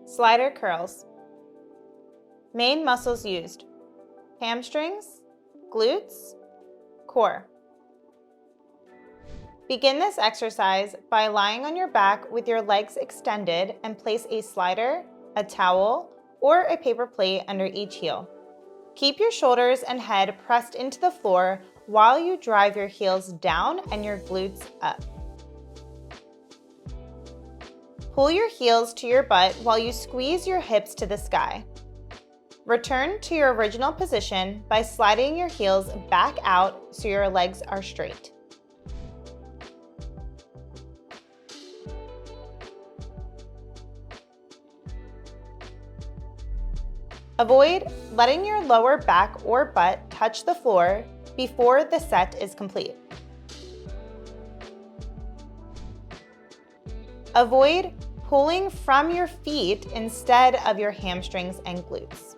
Slider curls. Main muscles used: hamstrings, glutes, core. Begin this exercise by lying on your back with your legs extended and place a slider, a towel, or a paper plate under each heel. Keep your shoulders and head pressed into the floor while you drive your heels down and your glutes up. Pull your heels to your butt while you squeeze your hips to the sky. Return to your original position by sliding your heels back out so your legs are straight. Avoid letting your lower back or butt touch the floor before the set is complete. Avoid pulling from your feet instead of your hamstrings and glutes.